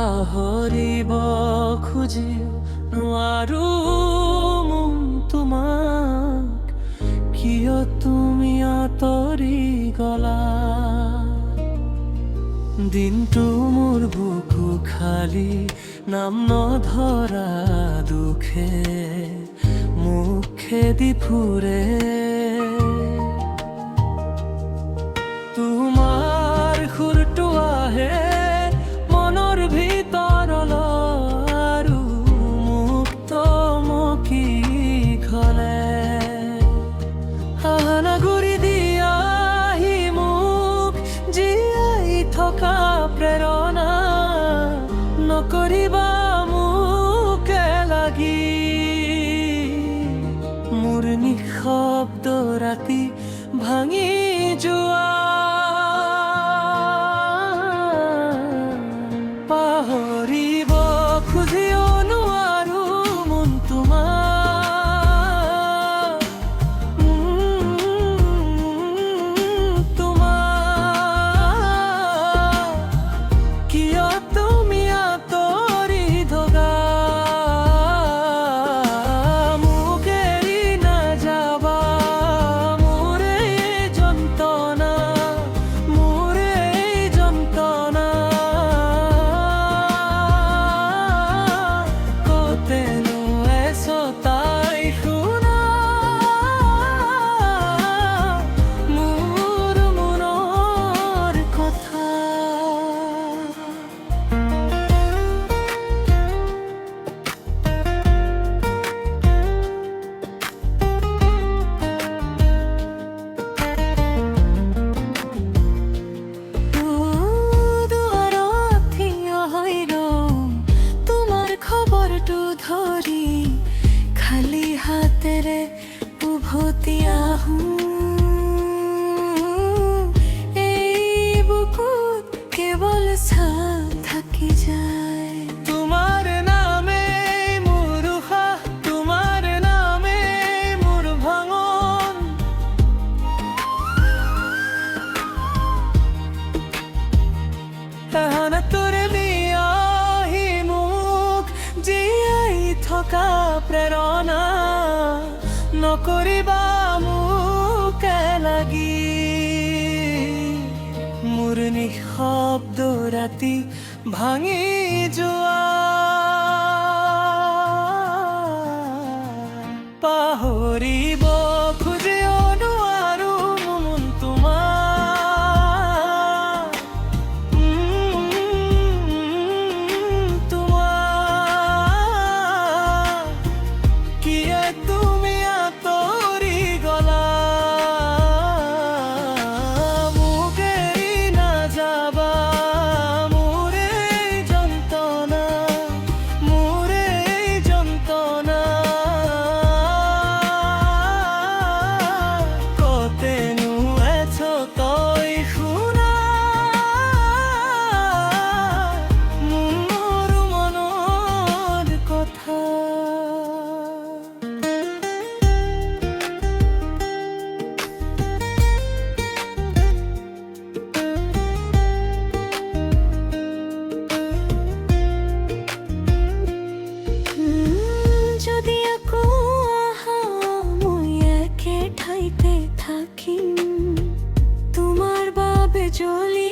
পাহৰিব খুজি নোৱাৰো মন তোমাক, কিয় তুমি আঁতৰি গলা। দিনটো মোৰ বুকু খালি, নাম নধৰা দুখে মোক খেদি ফুৰে। তোমাৰ সুৰটো আহে মনৰ ভিতৰলৈ, আৰু মুক্ত মকি খলে হানাগুৰি দিয়াহি মোক জীয়াই থকা প্ৰেৰণা নকৰিবা মোকে লাগি। মোৰ নিঃশব্দ ৰাতি ভাঙি যোৱা, পাহৰিব খুজিও নোৱাৰো মন তোমাক, কিয় তুমি আঁতৰি ধগা। মোক এৰি নাযাবা, মোৰ এই যন্ত্ৰণা, মোৰ এই যন্ত্ৰণা। কতেনো এছো তাই শুনা মোৰ মনৰ কথা। খবৰটো ধৰি খালি হাতেৰে উভতি আহোঁ, এই বুকুত কেৱল ছাপ থাকি যায়। তোমাৰ নামে মোৰ উশাহ, তোমাৰ নামে মোৰ ভাঙন। তাহানাতৰে বিয়াহি মোক জীয়াই থকা প্ৰেৰণা নকৰিবা মোকে লাগি। মোৰ নিঃশব্দ ৰাতি ভাঙি যোৱা, পাহৰিব খুজিও নোৱাৰো মন তোমাক, কিয় তুমি আঁতৰি গলা। মোক এৰি নাযাবা, মোৰ এই যন্ত্ৰণা, মোৰ এই যন্ত্ৰণা। কতেনো এছো তই শুনা মোৰ মনৰ কথা। যদি আকৌ আহা মই একে ঠাইতে থাকিম, তোমাৰ বাবে জ্বলি